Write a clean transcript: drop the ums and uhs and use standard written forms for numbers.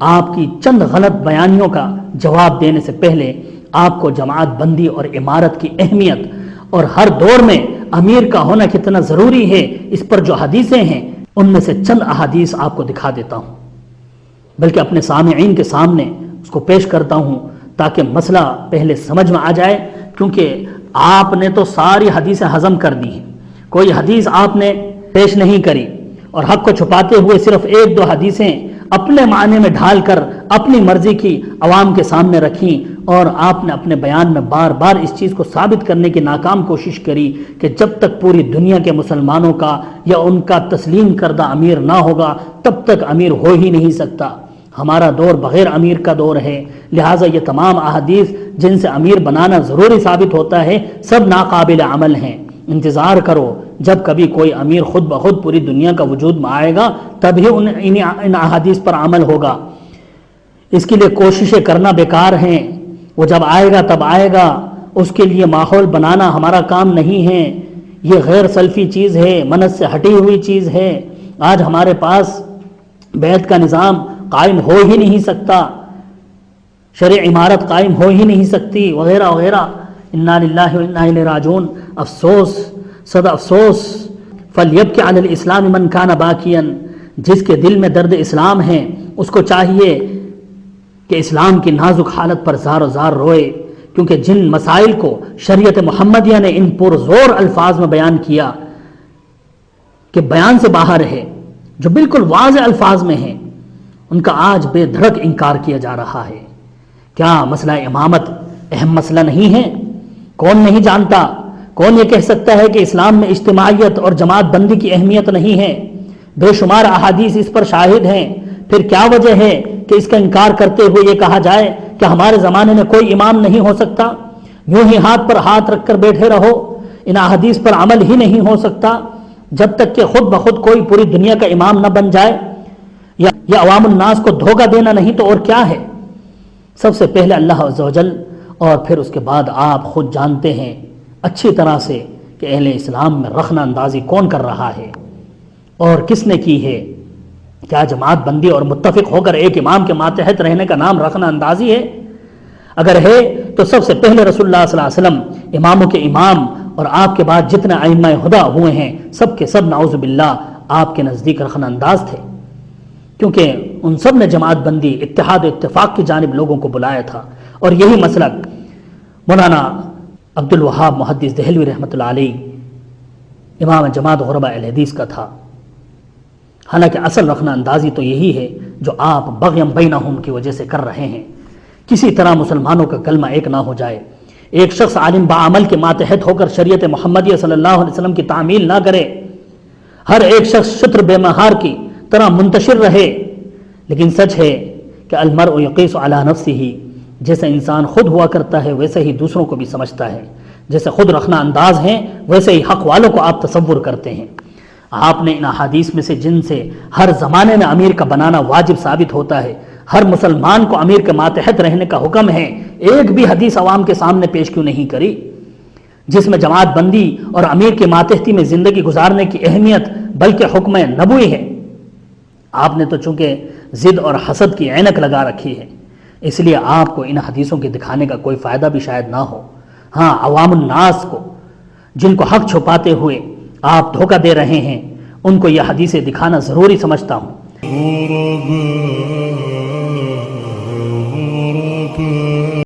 آپ کی چند غلط بیانیوں کا جواب دینے سے پہلے آپ کو جماعت بندی اور امارت کی اہمیت اور ہر دور میں امیر کا ہونا کتنا ضروری ہے اس پر جو حدیثیں ہیں ان میں سے چند احادیث آپ کو دکھا دیتا ہوں، بلکہ اپنے سامعین کے سامنے اس کو پیش کرتا ہوں تاکہ مسئلہ پہلے سمجھ میں آ جائے، کیونکہ آپ نے تو ساری حدیثیں ہضم کر دی ہیں، کوئی حدیث آپ نے پیش نہیں کری اور حق کو چھپاتے ہوئے صرف ایک دو حدیثیں اپنے معنی میں ڈھال کر اپنی مرضی کی عوام کے سامنے رکھیں، اور آپ نے اپنے بیان میں بار بار اس چیز کو ثابت کرنے کی ناکام کوشش کری کہ جب تک پوری دنیا کے مسلمانوں کا یا ان کا تسلیم کردہ امیر نہ ہوگا تب تک امیر ہو ہی نہیں سکتا۔ ہمارا دور بغیر امیر کا دور ہے، لہٰذا یہ تمام احادیث جن سے امیر بنانا ضروری ثابت ہوتا ہے سب ناقابل عمل ہیں۔ انتظار کرو، جب کبھی کوئی امیر خود بخود پوری دنیا کا وجود میں آئے گا تبھی ان احادیث پر عمل ہوگا، اس کے لیے کوششیں کرنا بیکار ہیں۔ وہ جب آئے گا تب آئے گا، اس کے لیے ماحول بنانا ہمارا کام نہیں ہے، یہ غیر سلفی چیز ہے، منہج سے ہٹی ہوئی چیز ہے۔ آج ہمارے پاس بیعت کا نظام قائم ہو ہی نہیں سکتا، شرعی عمارت قائم ہو ہی نہیں سکتی، وغیرہ وغیرہ۔ انا للہ و انا الیہ راجعون۔ افسوس، صد افسوس، فلیبکی علی الاسلام من کان باکیا، جس کے دل میں درد اسلام ہے اس کو چاہیے کہ اسلام کی نازک حالت پر زار و زار روئے، کیونکہ جن مسائل کو شریعت محمدیہ نے ان پرزور الفاظ میں بیان کیا کہ بیان سے باہر ہے، جو بالکل واضح الفاظ میں ہیں، ان کا آج بے دھڑک انکار کیا جا رہا ہے۔ کیا مسئلہ امامت اہم مسئلہ نہیں ہے؟ کون نہیں جانتا؟ کون یہ کہہ سکتا ہے کہ اسلام میں اجتماعیت اور جماعت بندی کی اہمیت نہیں ہے؟ بے شمار احادیث اس پر شاہد ہیں، پھر کیا وجہ ہے کہ اس کا انکار کرتے ہوئے یہ کہا جائے کہ ہمارے زمانے میں کوئی امام نہیں ہو سکتا؟ یوں ہی ہاتھ پر ہاتھ رکھ کر بیٹھے رہو، ان احادیث پر عمل ہی نہیں ہو سکتا جب تک کہ خود بخود کوئی پوری دنیا کا امام نہ بن جائے، یا عوام الناس کو دھوکہ دینا نہیں تو اور کیا ہے؟ سب سے پہلے اللہ عز و جل اور پھر اس کے بعد آپ خود جانتے ہیں اچھی طرح سے کہ اہل اسلام میں رخنہ اندازی کون کر رہا ہے اور کس نے کی ہے۔ کیا جماعت بندی اور متفق ہو کر ایک امام کے ماتحت رہنے کا نام رخنہ اندازی ہے؟ اگر ہے تو سب سے پہلے رسول اللہ صلی اللہ علیہ وسلم اماموں کے امام اور آپ کے بعد جتنے ائمہ ہدی ہوئے ہیں سب کے سب نعوذ باللہ آپ کے نزدیک رخنہ انداز تھے، کیونکہ ان سب نے جماعت بندی، اتحاد و اتفاق کی جانب لوگوں کو بلایا تھا، اور یہی مسلک مولانا عبد الوہاب محدث دہلوی رحمۃ اللہ علیہ امام جماعت غرباء اہل حدیث کا تھا۔ حالانکہ اصل رخنہ اندازی تو یہی ہے جو آپ بغیم بینہم کی وجہ سے کر رہے ہیں۔ کسی طرح مسلمانوں کا کلمہ ایک نہ ہو جائے، ایک شخص عالم باعمل کے ماتحت ہو کر شریعت محمدیہ صلی اللہ علیہ وسلم کی تعمیل نہ کرے، ہر ایک شخص شتر بے مہار کی طرح منتشر رہے۔ لیکن سچ ہے کہ المرء یقیس علی نفسہ، جیسے انسان خود ہوا کرتا ہے ویسے ہی دوسروں کو بھی سمجھتا ہے، جیسے خود رخنہ انداز ہیں ویسے ہی حق والوں کو آپ تصور کرتے ہیں۔ آپ نے ان احادیث میں سے جن سے ہر زمانے میں امیر کا بنانا واجب ثابت ہوتا ہے، ہر مسلمان کو امیر کے ماتحت رہنے کا حکم ہے، ایک بھی حدیث عوام کے سامنے پیش کیوں نہیں کری جس میں جماعت بندی اور امیر کے ماتحتی میں زندگی گزارنے کی اہمیت بلکہ حکم نبوی ہے؟ آپ نے تو چونکہ ضد اور حسد کی عینک لگا رکھی ہے، اس لیے آپ کو ان حدیثوں کے دکھانے کا کوئی فائدہ بھی شاید نہ ہو۔ ہاں، عوام الناس کو جن کو حق چھپاتے ہوئے آپ دھوکہ دے رہے ہیں ان کو یہ حدیثیں دکھانا ضروری سمجھتا ہوں۔